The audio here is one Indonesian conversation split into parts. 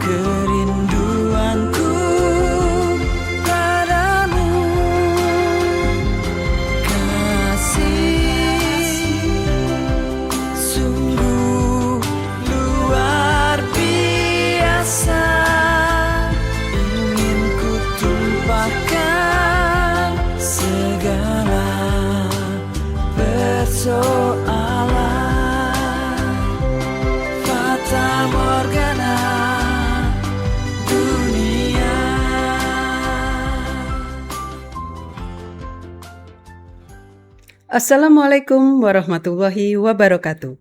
kerinduanku padamu, kasih sungguh luar biasa, ingin ku tumpahkan segala persoalan fata morgana dunia. Assalamualaikum warahmatullahi wabarakatuh.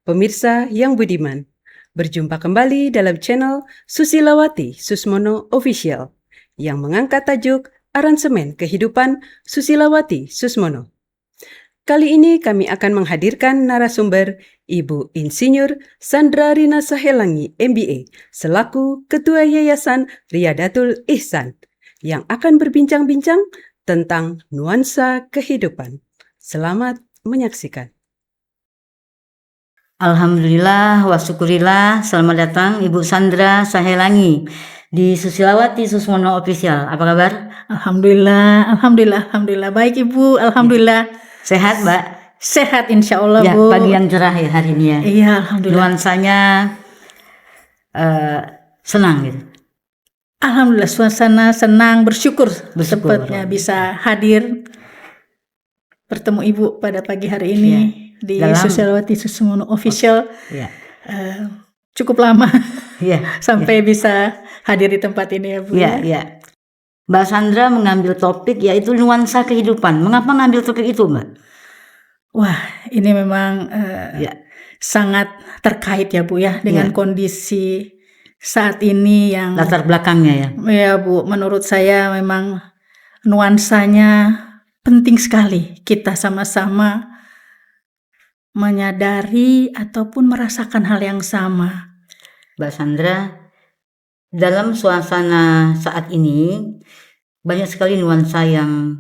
Pemirsa yang budiman, berjumpa kembali dalam channel Susilawati Susmono Official yang mengangkat tajuk Aransemen Kehidupan Susilawati Susmono. Kali ini kami akan menghadirkan narasumber Ibu Insinyur Sandra Rina Sahelangi MBA selaku Ketua Yayasan Riyadatul Ihsan yang akan berbincang-bincang tentang nuansa kehidupan. Selamat menyaksikan. Alhamdulillah wa syukurillah. Selamat datang Ibu Sandra Sahelangi di Susilawati Susmono Official. Apa kabar? Alhamdulillah. Baik Ibu, alhamdulillah. Sehat, Mbak? Sehat insya Allah, Ya, Bu. pagi yang cerah ya hari ini ya. Iya, alhamdulillah. Nuansanya senang gitu. Alhamdulillah, suasana senang, bersyukur. Bersyukur. Tepatnya bisa hadir bertemu Ibu pada pagi hari ini di Dalam- Susilawati Susmono Official. Ya. Cukup lama Iya. sampai bisa hadir di tempat ini ya Bu. Iya, iya. Mbak Sandra mengambil topik yaitu nuansa kehidupan. Mengapa ngambil topik itu, Mbak? Wah, ini memang Ya. sangat terkait ya Bu ya dengan Ya. kondisi saat ini yang Latar belakangnya ya. ya Bu, menurut saya memang nuansanya penting sekali kita sama-sama menyadari ataupun merasakan hal yang sama. Mbak Sandra, dalam suasana saat ini banyak sekali nuansa yang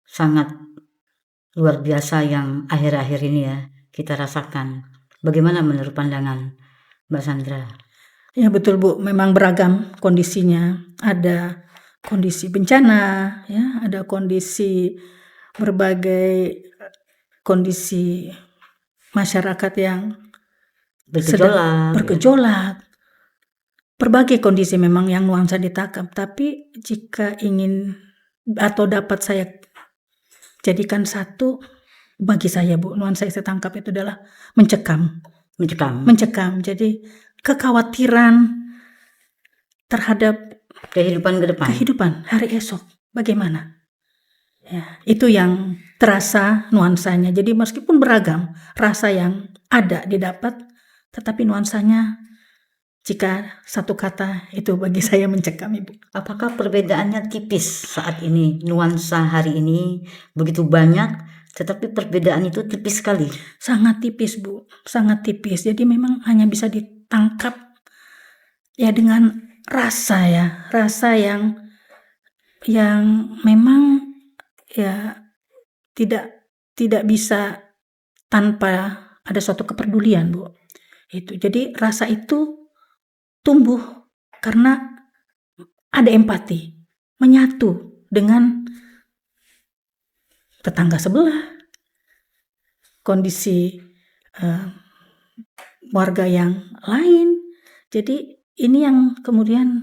sangat luar biasa yang akhir-akhir ini ya kita rasakan. Bagaimana menurut pandangan Mbak Sandra? Ya betul Bu, memang beragam kondisinya. Ada kondisi bencana, ya, ada kondisi berbagai kondisi masyarakat yang sedang bergejolak. Berbagai kondisi memang yang nuansa ditangkap, tapi jika ingin atau dapat saya jadikan satu, bagi saya Bu, nuansa yang saya tangkap itu adalah mencekam. Jadi kekhawatiran terhadap Kehidupan ke depan. kehidupan hari esok bagaimana? Ya, itu yang terasa nuansanya. Jadi meskipun beragam rasa yang ada didapat, tetapi nuansanya jika satu kata itu bagi saya mencekam Ibu. Apakah perbedaannya tipis saat ini? Nuansa hari ini begitu banyak, tetapi perbedaan itu tipis sekali. Sangat tipis Bu, sangat tipis. Jadi memang hanya bisa ditangkap ya dengan rasa yang memang ya tidak bisa tanpa ada suatu kepedulian Bu. Itu. Jadi rasa itu tumbuh karena ada empati, menyatu dengan tetangga sebelah, kondisi warga yang lain. Jadi ini yang kemudian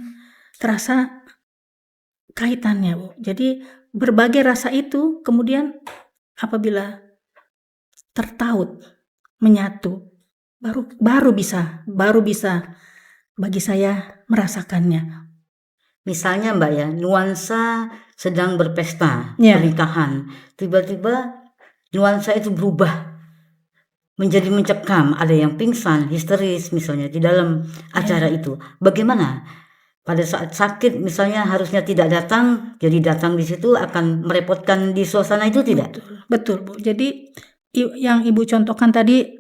terasa kaitannya Bu. Jadi berbagai rasa itu kemudian apabila tertaut, menyatu, baru bisa bagi saya merasakannya. Misalnya Mbak ya, nuansa sedang berpesta, Ya. pernikahan, tiba-tiba nuansa itu berubah menjadi mencekam, ada yang pingsan, histeris misalnya di dalam acara itu. Bagaimana? Pada saat sakit misalnya harusnya tidak datang, jadi datang di situ akan merepotkan di suasana itu tidak? Betul Bu. Jadi yang Ibu contohkan tadi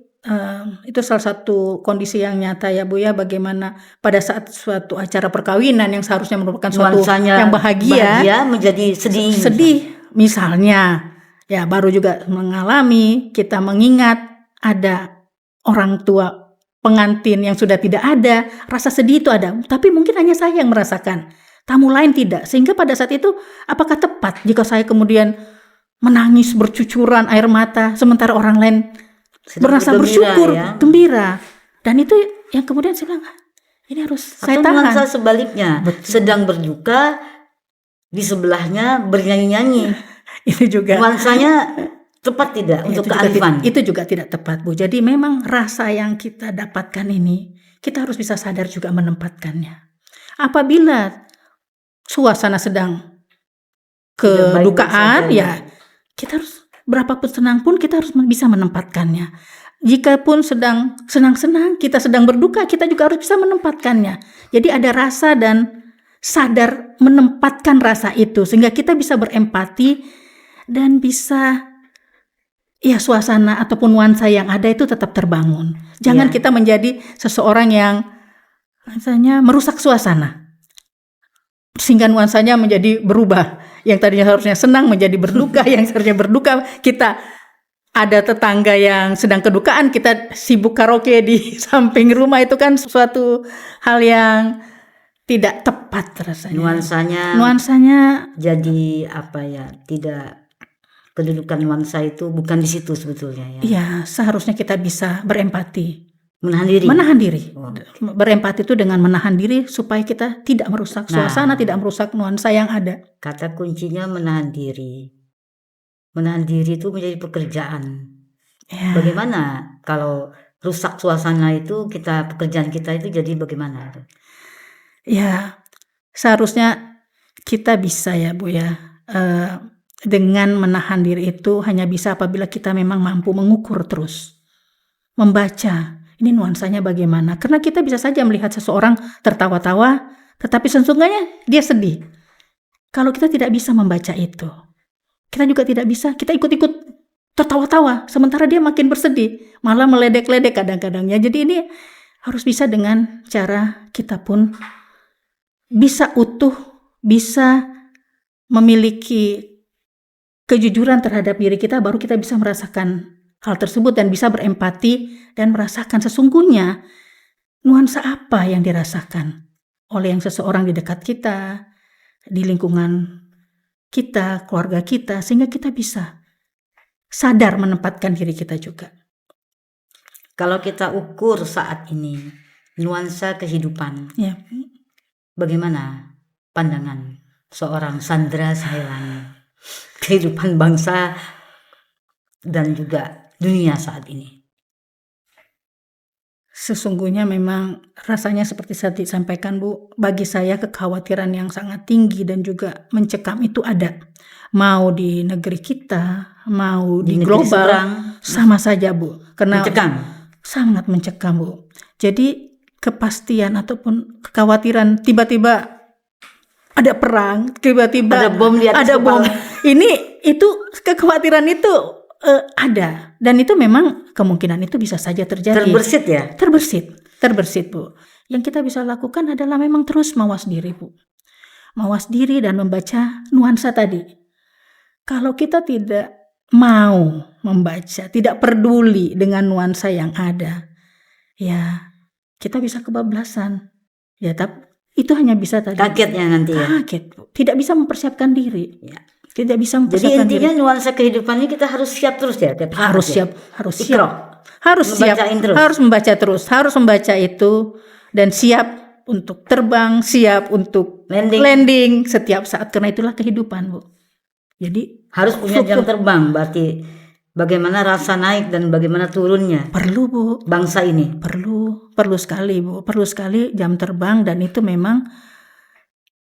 itu salah satu kondisi yang nyata ya Bu ya, bagaimana pada saat suatu acara perkawinan yang seharusnya merupakan suatu Nuansanya yang bahagia menjadi sedih. Misalnya ya baru juga mengalami, kita mengingat ada orang tua pengantin yang sudah tidak ada, rasa sedih itu ada. Tapi mungkin hanya saya yang merasakan, tamu lain tidak. Sehingga pada saat itu, apakah tepat jika saya kemudian menangis bercucuran air mata, sementara orang lain Sedang merasa bergembira, bersyukur, ya. gembira. Dan itu yang kemudian saya bilang, ini harus saya Atau nuansa tahan. sebaliknya, sedang berduka, di sebelahnya bernyanyi-nyanyi. Itu juga Nuansanya tepat tidak untuk kearifan? itu juga tidak tepat, Bu. Jadi memang rasa yang kita dapatkan ini, kita harus bisa sadar juga menempatkannya. Apabila suasana sedang Tidak baik-baik kedukaan, saja, ya kita harus berapapun senang pun kita harus bisa menempatkannya. Jikapun sedang senang-senang, kita sedang berduka, kita juga harus bisa menempatkannya. Jadi ada rasa dan sadar menempatkan rasa itu sehingga kita bisa berempati dan bisa ya suasana ataupun nuansa yang ada itu tetap terbangun. Jangan Ya. kita menjadi seseorang yang misalnya merusak suasana sehingga nuansanya menjadi berubah. Yang tadinya harusnya senang menjadi berduka, yang seharusnya berduka kita ada tetangga yang sedang kedukaan, kita sibuk karaoke di samping rumah, itu kan suatu hal yang tidak tepat rasanya. Nuansanya Jadi apa ya? Tidak, kedudukan nuansa itu bukan di situ sebetulnya ya. ya seharusnya kita bisa berempati. Menahan diri. Menahan diri. Oh. Berempati itu dengan menahan diri supaya kita tidak merusak suasana, tidak merusak nuansa yang ada. Kata kuncinya menahan diri. Menahan diri itu menjadi pekerjaan. Ya. Bagaimana kalau rusak suasana itu, pekerjaan kita itu jadi bagaimana? Ya, seharusnya kita bisa ya Bu ya, dengan menahan diri itu hanya bisa apabila kita memang mampu mengukur terus, membaca ini nuansanya bagaimana. Karena kita bisa saja melihat seseorang tertawa-tawa, tetapi sesungguhnya dia sedih. Kalau kita tidak bisa membaca itu, kita juga tidak bisa, kita ikut-ikut tertawa-tawa, sementara dia makin bersedih, malah meledek-ledek kadang-kadangnya. Jadi ini harus bisa dengan cara kita pun bisa utuh, bisa memiliki kejujuran terhadap diri kita, baru kita bisa merasakan hal tersebut dan bisa berempati dan merasakan sesungguhnya nuansa apa yang dirasakan oleh yang seseorang di dekat kita, di lingkungan kita, keluarga kita, sehingga kita bisa sadar menempatkan diri kita juga. Kalau kita ukur saat ini nuansa kehidupan, Ya, bagaimana pandangan seorang Sandra Sailani, kehidupan bangsa dan juga dunia saat ini? sesungguhnya memang rasanya seperti saya disampaikan Bu, bagi saya kekhawatiran yang sangat tinggi dan juga mencekam itu ada. Mau di negeri kita, mau di negeri global, seberang, sama saja Bu. Karena mencekam. sangat mencekam Bu. Jadi kepastian ataupun kekhawatiran tiba-tiba ada perang, tiba-tiba Ada bom di atas ada bom. kepala. Itu kekhawatiran itu ada, dan itu memang kemungkinan itu bisa saja terjadi. Terbersit ya? Terbersit Bu. Yang kita bisa lakukan adalah memang terus mawas diri Bu. Mawas diri dan membaca nuansa tadi. Kalau kita tidak mau membaca, tidak peduli dengan nuansa yang ada, ya kita bisa kebablasan. Ya, tapi itu hanya bisa tadi. Kagetnya nanti ya? Kaget Bu. Tidak bisa mempersiapkan diri. Ya. Tidak bisa Jadi mempersiapkan intinya diri. nuansa kehidupannya kita harus siap terus ya? tiap saat Harus ya? siap, harus Ikro. siap. Harus siap, Ngebacain terus. harus membaca terus, harus membaca itu dan siap untuk terbang, siap untuk landing setiap saat, karena itulah kehidupan Bu. Jadi Harus punya jam terbang, berarti bagaimana rasa naik dan bagaimana turunnya perlu Bu, bangsa ini. perlu sekali Bu, perlu sekali jam terbang, dan itu memang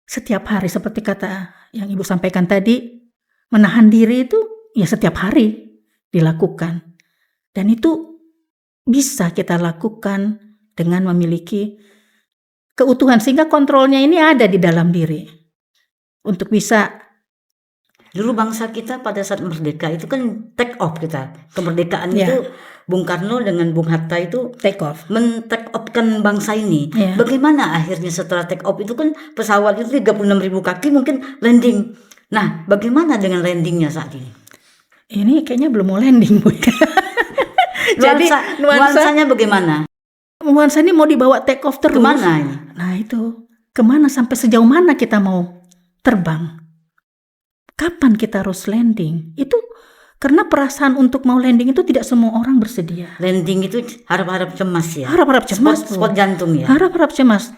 setiap hari seperti kata yang Ibu sampaikan tadi, menahan diri itu ya setiap hari dilakukan. Dan itu bisa kita lakukan dengan memiliki keutuhan sehingga kontrolnya ini ada di dalam diri. Untuk bisa Dulu bangsa kita pada saat merdeka itu kan take off kita. Kemerdekaan Ya. itu Bung Karno dengan Bung Hatta itu take off. men-take off-kan bangsa ini. Ya. Bagaimana akhirnya setelah take off itu kan pesawat itu 36.000 kaki mungkin landing. Nah, bagaimana dengan landingnya saat ini? Ini kayaknya belum mau landing Bu. Jadi nuansa Nuansanya bagaimana? nuansa ini mau dibawa take off terus. Kemana ini? Nah itu, kemana sampai sejauh mana kita mau terbang? Kapan kita harus landing? Itu karena perasaan untuk mau landing itu tidak semua orang bersedia. Landing itu harap-harap cemas ya. Harap-harap cemas. Spot jantung ya. Harap-harap cemas.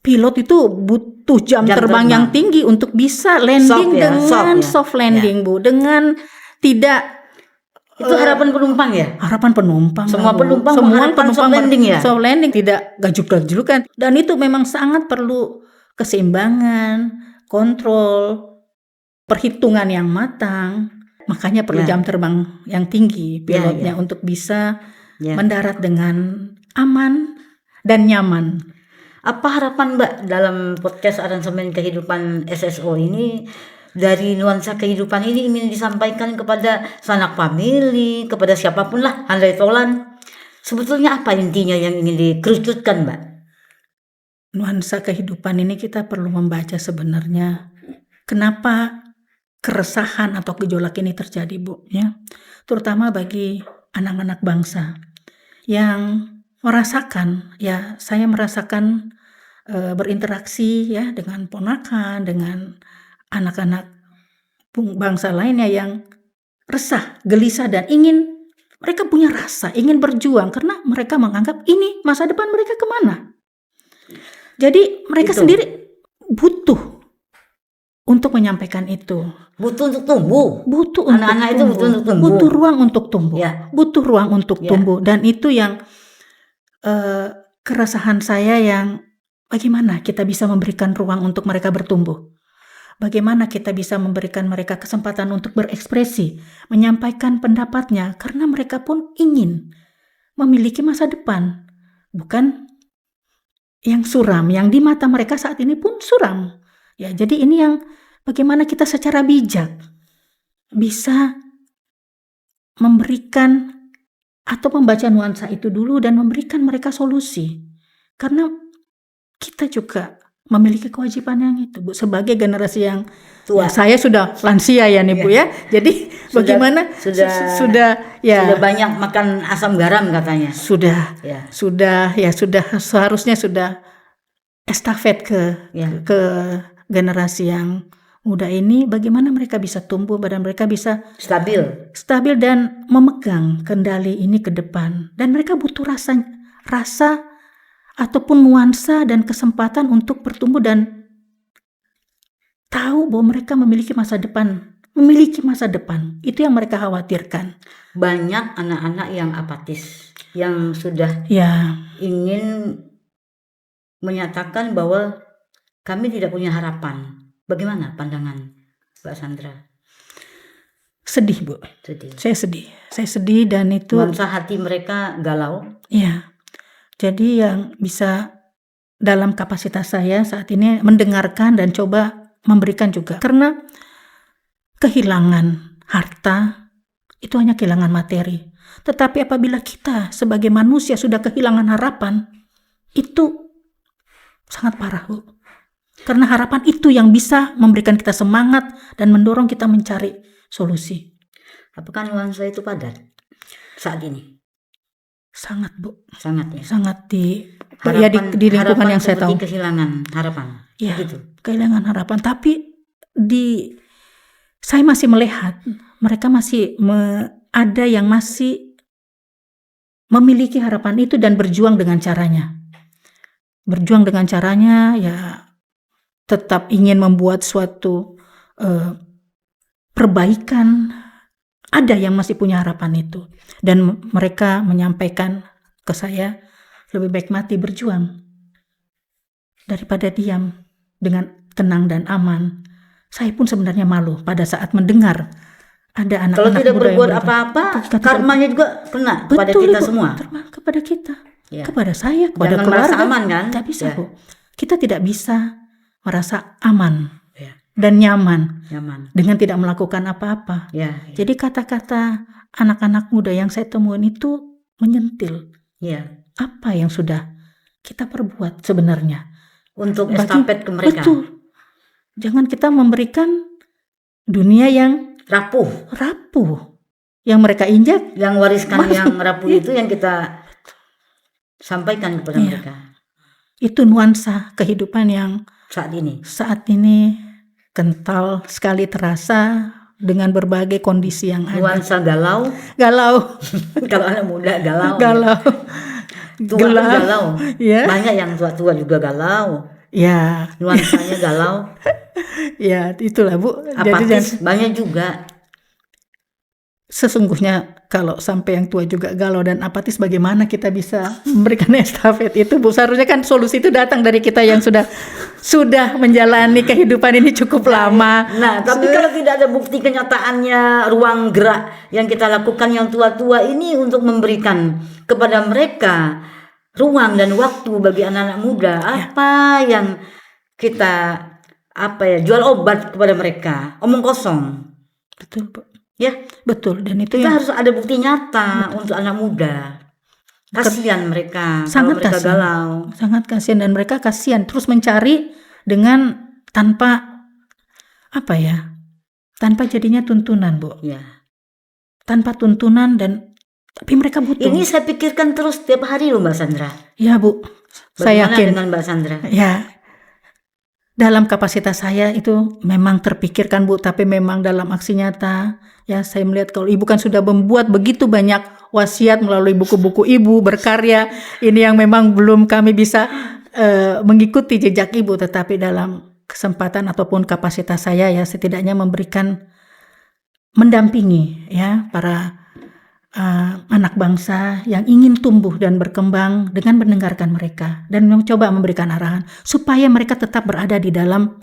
Pilot itu butuh jam Jam terbang terbang. yang tinggi untuk bisa landing Soft ya, dengan soft ya. soft landing, Bu. Dengan tidak Itu harapan penumpang ya. harapan penumpang. Semua Bu. penumpang Semua mengharapkan soft landing ya? Soft landing, tidak gajuk-gajukan. Dan itu memang sangat perlu keseimbangan, kontrol, perhitungan yang matang. Makanya perlu Ya. jam terbang yang tinggi pilotnya ya. untuk bisa Ya. mendarat dengan aman dan nyaman. Apa harapan Mbak dalam podcast aransemen kehidupan SSO ini, dari nuansa kehidupan ini ingin disampaikan kepada sanak famili, kepada siapapun lah, handai tolan. Sebetulnya apa intinya yang ingin dikerucutkan Mbak? Nuansa kehidupan ini kita perlu membaca sebenarnya kenapa keresahan atau gejolak ini terjadi, Bu, ya. Terutama bagi anak-anak bangsa yang merasakan, ya saya merasakan berinteraksi ya dengan ponakan, dengan anak-anak bangsa lainnya yang resah, gelisah dan mereka punya rasa, ingin berjuang karena mereka menganggap ini masa depan mereka kemana. Jadi mereka Itu. sendiri butuh untuk menyampaikan itu. Butuh untuk tumbuh. Butuh Anak-anak itu butuh untuk tumbuh. Butuh ruang untuk tumbuh. Ya. Butuh ruang untuk Ya. tumbuh. Dan itu yang keresahan saya, yang bagaimana kita bisa memberikan ruang untuk mereka bertumbuh. Bagaimana kita bisa memberikan mereka kesempatan untuk berekspresi, menyampaikan pendapatnya, karena mereka pun ingin memiliki masa depan. Bukan yang suram, yang di mata mereka saat ini pun suram. Ya, jadi ini yang bagaimana kita secara bijak bisa memberikan atau membaca nuansa itu dulu dan memberikan mereka solusi. Karena kita juga memiliki kewajiban yang itu, Bu, sebagai generasi yang Tua. ya, saya sudah lansia ya nih, Bu ya. Jadi bagaimana sudah banyak makan asam garam katanya. sudah seharusnya sudah estafet Ya. ke generasi yang muda ini, bagaimana mereka bisa tumbuh, badan mereka bisa Stabil. dan memegang kendali ini ke depan. Dan mereka butuh rasa ataupun nuansa dan kesempatan untuk bertumbuh dan tahu bahwa mereka memiliki masa depan. Itu yang mereka khawatirkan. Banyak anak-anak yang apatis, yang sudah Ya, ingin menyatakan bahwa kami tidak punya harapan. Bagaimana pandangan Mbak Sandra? sedih, Bu. Sedih. Saya sedih dan itu Nuansa hati mereka galau. ya. Jadi yang bisa dalam kapasitas saya saat ini mendengarkan dan coba memberikan juga. Karena kehilangan harta itu hanya kehilangan materi. Tetapi apabila kita sebagai manusia sudah kehilangan harapan, itu sangat parah, Bu. Karena harapan itu yang bisa memberikan kita semangat dan mendorong kita mencari solusi. Apakah nuansa itu padat saat ini? Sangat, Bu. Sangat ya. Sangat di lingkungan yang saya tahu. Kehilangan harapan. Ya, Gitu. kehilangan harapan. Tapi saya masih melihat mereka masih ada yang masih memiliki harapan itu dan berjuang dengan caranya. Berjuang dengan caranya ya tetap ingin membuat suatu perbaikan. Ada yang masih punya harapan itu. Dan mereka menyampaikan ke saya, lebih baik mati berjuang daripada diam dengan tenang dan aman. Saya pun sebenarnya malu pada saat mendengar ada anak-anak Kalau tidak muda yang berbuat berjuang. apa-apa, Kita tidak- karmanya juga kena kepada Betul, kita Ibu. semua. Kepada kita, Ya. kepada saya, kepada Jangan keluarga. merasa aman kan? Tidak bisa, Ya. Bu. Kita tidak bisa merasa aman Ya. dan nyaman Nyaman. dengan tidak melakukan apa-apa. Ya. Jadi kata-kata anak-anak muda yang saya temuin itu menyentil Ya. apa yang sudah kita perbuat sebenarnya. Untuk Bagi- estafet ke mereka. Betul. Jangan kita memberikan dunia yang Rapuh. yang mereka injak. Yang wariskan yang rapuh itu yang kita sampaikan kepada Iya. mereka Itu nuansa kehidupan yang saat ini. saat ini kental sekali terasa dengan berbagai kondisi yang ada. Nuansa galau, Galau, kalau anak muda galau, galau, tua pun gelap. galau. Ya, Banyak yang tua-tua juga galau, ya, nuansanya galau. ya, itulah Bu. Jadi Apatis banyak juga. sesungguhnya kalau sampai yang tua juga galau dan apatis, bagaimana kita bisa memberikan estafet itu, Bu? Seharusnya kan solusi itu datang dari kita yang sudah menjalani kehidupan ini cukup lama. Nah, tapi kalau tidak ada bukti kenyataannya, ruang gerak yang kita lakukan yang tua-tua ini untuk memberikan kepada mereka ruang dan waktu bagi anak-anak muda, apa yang kita jual obat kepada mereka, omong kosong. Betul, Bu. Ya, Betul. Dan itu kita yang harus ada bukti nyata untuk anak muda. Kasihan mereka sangat kalau mereka kasihan. galau. Sangat kasihan, dan mereka kasihan terus mencari dengan tanpa tanpa jadinya tuntunan, Bu. Ya. Tanpa tuntunan, dan tapi mereka butuh. Ini saya pikirkan terus setiap hari loh Mbak Sandra. Ya, Bu. Saya Bagaimana yakin. dengan Mbak Sandra? Ya, dalam kapasitas saya itu memang terpikirkan, Bu, tapi memang dalam aksi nyata, ya saya melihat kalau Ibu kan sudah membuat begitu banyak wasiat melalui buku-buku Ibu berkarya, ini yang memang belum kami bisa mengikuti jejak Ibu, tetapi dalam kesempatan ataupun kapasitas saya ya setidaknya mendampingi ya para anak bangsa yang ingin tumbuh dan berkembang dengan mendengarkan mereka dan mencoba memberikan arahan supaya mereka tetap berada di dalam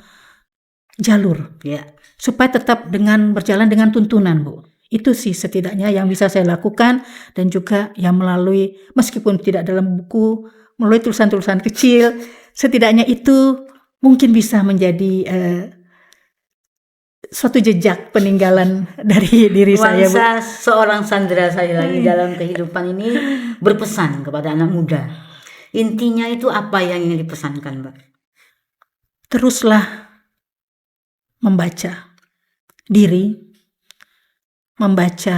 jalur, Ya. supaya tetap berjalan dengan tuntunan, Bu. Itu sih setidaknya yang bisa saya lakukan, dan juga yang melalui, meskipun tidak dalam buku, melalui tulisan-tulisan kecil, setidaknya itu mungkin bisa menjadi suatu jejak peninggalan dari diri saya, Bu. Nuansa seorang Sandra saya lagi dalam kehidupan ini berpesan kepada anak muda. Intinya itu apa yang ingin dipesankan, Mbak? Teruslah membaca diri, membaca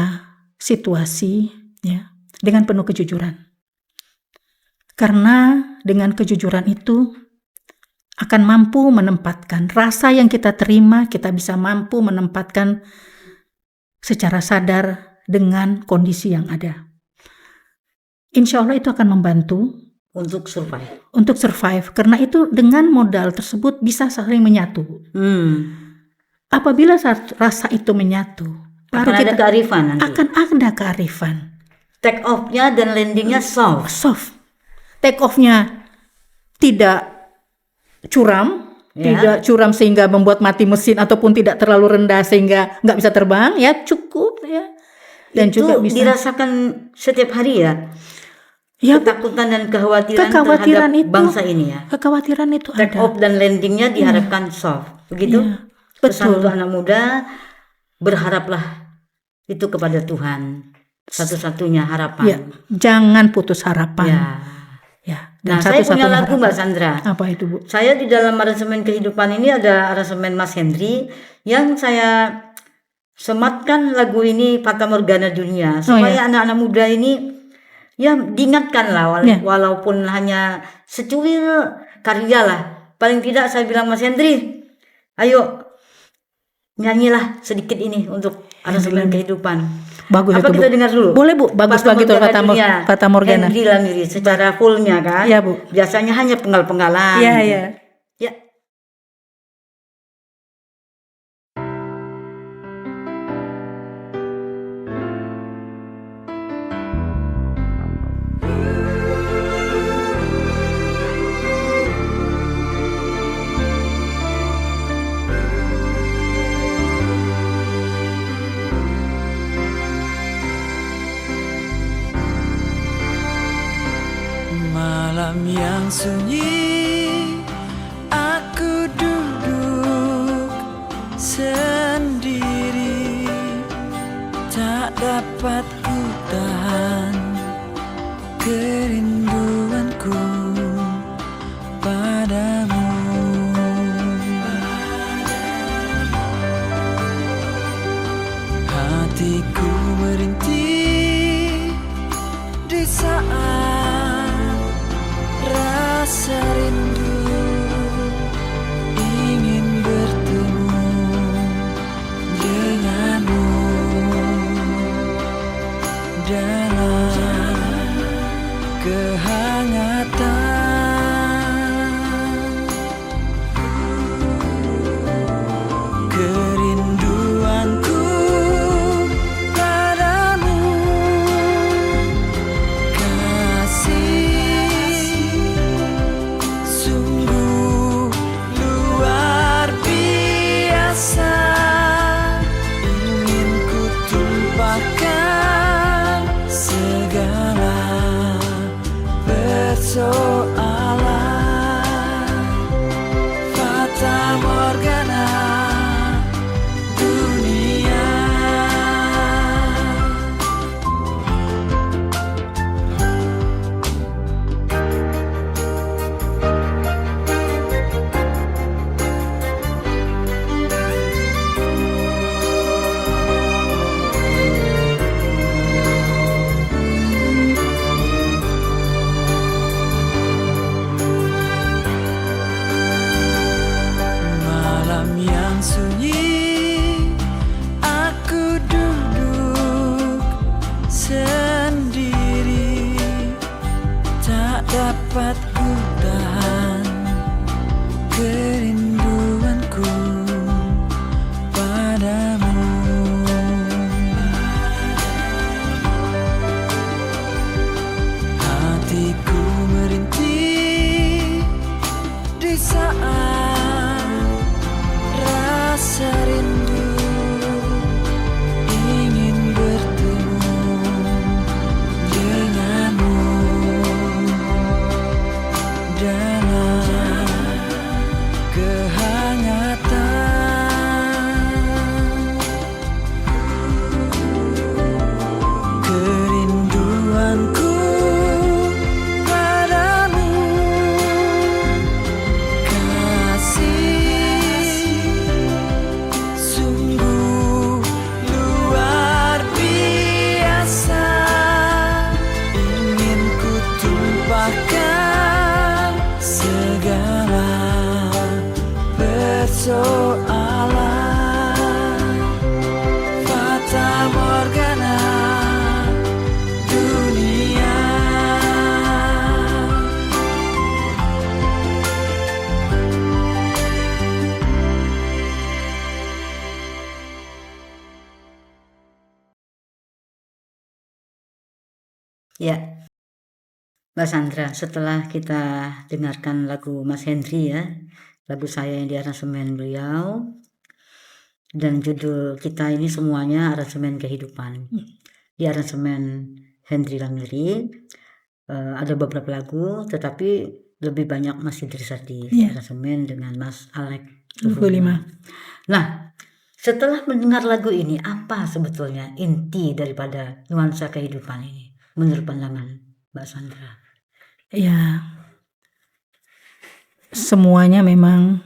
situasi ya, dengan penuh kejujuran. Karena dengan kejujuran itu akan mampu menempatkan rasa yang kita terima, kita bisa mampu menempatkan secara sadar dengan kondisi yang ada. Insya Allah itu akan membantu Untuk survive. untuk survive, karena itu dengan modal tersebut bisa saling menyatu. Apabila rasa itu menyatu, baru Akan ada kita kearifan nanti. akan ada kearifan. Take off-nya dan landing-nya soft. Soft. Take off-nya tidak curam, Ya. tidak curam sehingga membuat mati mesin ataupun tidak terlalu rendah sehingga nggak bisa terbang, ya cukup ya. Dan Itu juga bisa dirasakan setiap hari ya. ya, Ketakutan dan kekhawatiran kekhawatiran terhadap itu, bangsa ini ya. kekhawatiran itu Take ada. off dan landing-nya diharapkan soft. Begitu? Ya, Pesan betul. untuk anak muda, berharaplah itu kepada Tuhan. Satu-satunya harapan. Ya, jangan putus harapan. Ya. Ya, Nah, dan saya punya satu-satunya lagu harapan. Mbak Sandra. Apa itu, Bu? Saya di dalam aransemen kehidupan ini ada aransemen Mas Hendri yang saya sematkan lagu ini Fata Morgana Dunia supaya anak-anak muda ini ya diingatkan lah Ya. walaupun hanya secuil karya lah. Paling tidak saya bilang Mas Hendri, ayo nyanyilah sedikit ini untuk aransemen kehidupan. Bagus Apa itu, Bu. kita dengar dulu? Boleh, Bu. Bagus lagi tuh Fata Morgana. Hendri Lamiri secara fullnya kan. Iya, Bu. Biasanya hanya penggal-penggalan. Iya, gitu. iya. Ya. Malam yang sunyi, aku duduk sendiri, tak dapat ku tahan kerinduanku padamu. Hatiku merintih di saat ku tahan kerinduanku padamu. Hatiku merintih di saat rasa rindu ingin bertemu denganmu dalam kehangatan. Kerinduanku padamu, kasih sungguh luar biasa. Ingin ku tumpahkan segala persoalan fata morgana dunia. Ya, Mbak Sandra, setelah kita dengarkan lagu Mas Hendri ya, lagu saya yang diaransemen beliau, dan judul kita ini semuanya aransemen kehidupan. Di aransemen Hendri Langiri, ada beberapa lagu, tetapi lebih banyak Mas Idris Sardi Iya. aransemen dengan Mas Alek 25. Nah, setelah mendengar lagu ini, apa sebetulnya inti daripada nuansa kehidupan ini menurut pandangan Mbak Sandra? Ya, semuanya memang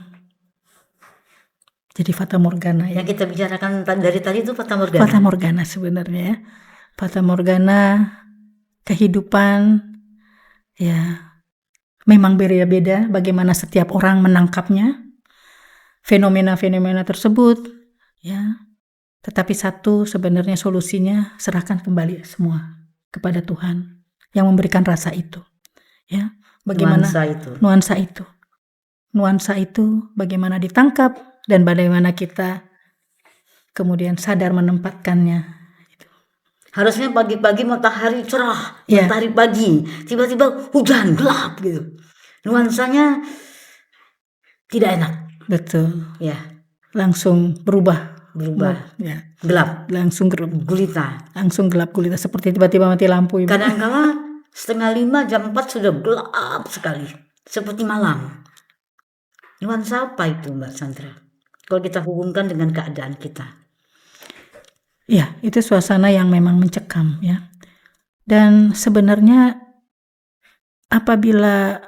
jadi fata morgana ya. Yang kita bicarakan dari tadi itu fata morgana. Fata morgana sebenarnya ya. Fata morgana, kehidupan ya memang beda-beda bagaimana setiap orang menangkapnya. Fenomena-fenomena tersebut ya. Tetapi satu sebenarnya solusinya serahkan kembali semua kepada Tuhan yang memberikan rasa itu. Ya, bagaimana nuansa itu bagaimana ditangkap dan bagaimana kita kemudian sadar menempatkannya. Harusnya pagi-pagi matahari cerah, Ya. matahari pagi, tiba-tiba hujan gelap gitu. Nuansanya tidak enak. Betul. Ya, Langsung berubah. Ya, gelap, langsung gulita. langsung gelap gulita seperti tiba-tiba mati lampu. Ibu. Kadang-kala 4:30 jam 4 sudah gelap sekali, seperti malam. Nuansa apa itu Mbak Sandra? Kalau kita hubungkan dengan keadaan kita. Ya, itu suasana yang memang mencekam ya. Dan sebenarnya apabila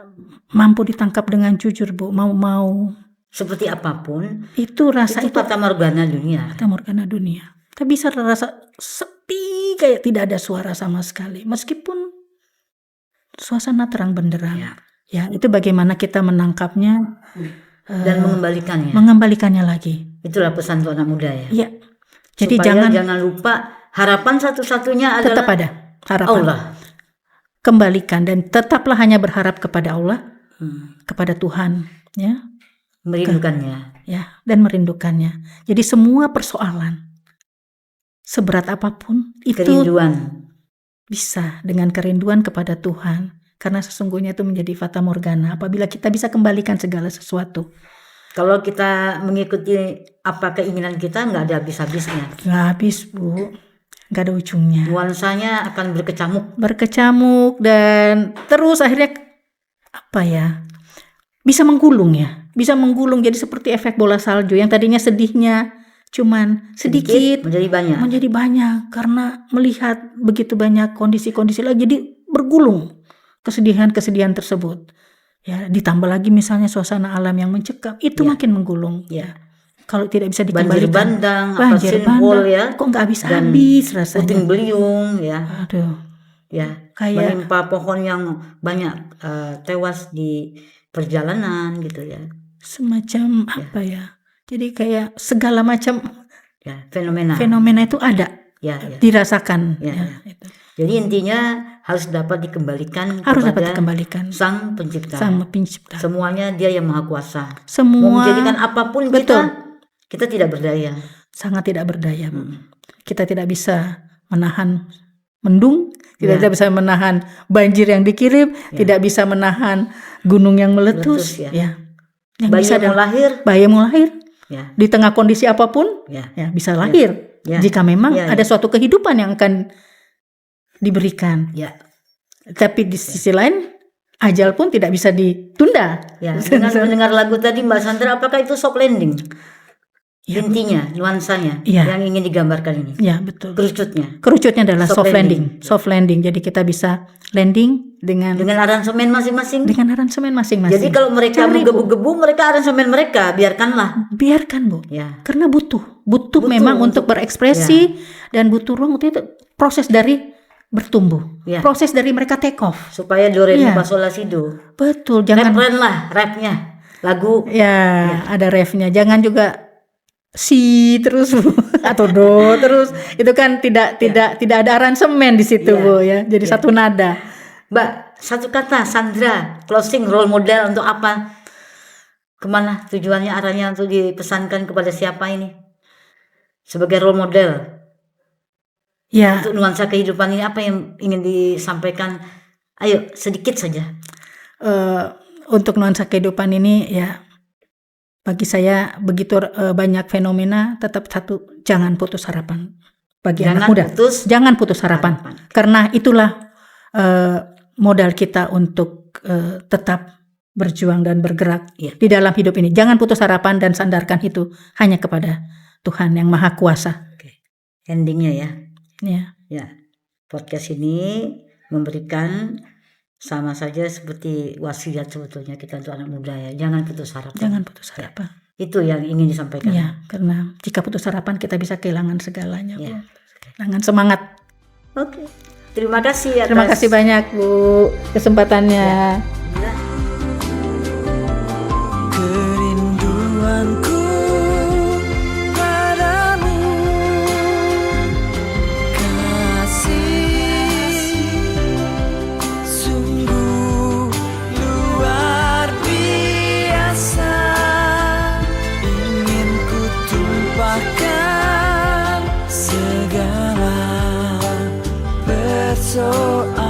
mampu ditangkap dengan jujur, Bu, mau Seperti apapun, itu rasa itu fata morgana dunia. fata morgana dunia. Kita bisa rasa sepi kayak tidak ada suara sama sekali meskipun suasana terang benderang. Ya. Ya, itu bagaimana kita menangkapnya Dan mengembalikannya lagi. Itulah pesan untuk anak muda ya. Iya. Jadi Supaya jangan lupa harapan satu-satunya adalah tetap ada harapan. Allah. Kembalikan dan tetaplah hanya berharap kepada Allah, kepada Tuhan, ya. Merindukannya. Ya, dan merindukannya. Jadi semua persoalan seberat apapun itu Kerinduan. bisa dengan kerinduan kepada Tuhan, karena sesungguhnya itu menjadi fata morgana apabila kita bisa kembalikan segala sesuatu. Kalau kita mengikuti apa keinginan kita, nggak ada habis-habisnya. Nggak habis, Bu, nggak ada ujungnya. Nuansanya akan Berkecamuk dan terus akhirnya apa ya, bisa menggulung jadi seperti efek bola salju yang tadinya sedihnya cuman sedikit menjadi banyak karena melihat begitu banyak kondisi-kondisi lagi, jadi bergulung kesedihan tersebut ya, ditambah lagi misalnya suasana alam yang mencekam itu makin menggulung ya. Kalau tidak bisa dikembalikan banjir bandang ya, kok nggak habis rasanya, puting beliung ya, aduh ya, kayak menimpa pohon yang banyak tewas di perjalanan gitu ya, semacam apa ya, jadi kayak segala macam ya fenomena itu ada ya. dirasakan Ya. Itu. Jadi intinya harus dapat dikembalikan Harus dapat kepada dikembalikan Sang Pencipta. Sang Pencipta. Semuanya Dia yang Maha Kuasa. Mau Semua menjadikan apapun betul. kita tidak berdaya. sangat tidak berdaya, Bu. Kita tidak bisa menahan mendung, tidak bisa menahan banjir yang dikirim, tidak bisa menahan gunung yang meletus, Meletus, ya. Yang Bayi bisa yang mau lahir, bayi mau lahir ya, di tengah kondisi apapun, ya, ya bisa lahir. Ya. Jika memang Ya, ya. ada suatu kehidupan yang akan diberikan. ya, Tapi di sisi lain, ajal pun tidak bisa ditunda. ya. Dengan mendengar lagu tadi Mbak Sandra, apakah itu soft landing? Ya, Intinya, nuansanya Ya. yang ingin digambarkan ini, Ya, betul. kerucutnya, Kerucutnya adalah Soft soft landing. landing. Soft landing. Jadi kita bisa landing dengan aransemen masing-masing. aransemen masing-masing. Jadi kalau mereka Cari, Bu. menggebu-gebu, mereka aransemen mereka, biarkanlah. Biarkan, Bu. Ya, Karena butuh memang untuk berekspresi dan butuh ruang untuk itu, proses dari bertumbuh. Ya. Proses dari mereka take off. supaya do re mi Ya. fa sol la si do. Betul, jangan Referen lah, rapnya, lagu. ya ada refnya. Jangan juga si terus Bu. Atau do terus. Itu kan tidak ada aransemen di situ, Ya. Bu, ya. Jadi satu nada. Mbak, satu kata, Sandra, closing role model untuk apa? Kemana tujuannya, arahnya untuk dipesankan kepada siapa ini? Sebagai role model Ya, untuk nuansa kehidupan ini, apa yang ingin disampaikan? Ayo, sedikit saja. untuk nuansa kehidupan ini ya bagi saya begitu banyak fenomena, tetap satu, jangan putus harapan bagi anak muda. Jangan putus harapan. Karena itulah modal kita untuk tetap berjuang dan bergerak di dalam hidup ini. Jangan putus harapan dan sandarkan itu hanya kepada Tuhan yang Maha Kuasa. Endingnya ya. Ya. Podcast ini memberikan sama saja seperti wasiat sebetulnya kita untuk anak muda ya. Jangan putus harapan. Jangan putus harapan. Itu yang ingin disampaikan. Ya, karena jika putus harapan kita bisa kehilangan segalanya, Bu. Ya. Kehilangan semangat. Oke. Terima kasih atas Terima kasih banyak, Bu, kesempatannya. Kerinduanku padamu, kasih sungguh luar biasa. Ingin ku tumpahkan segala persoalan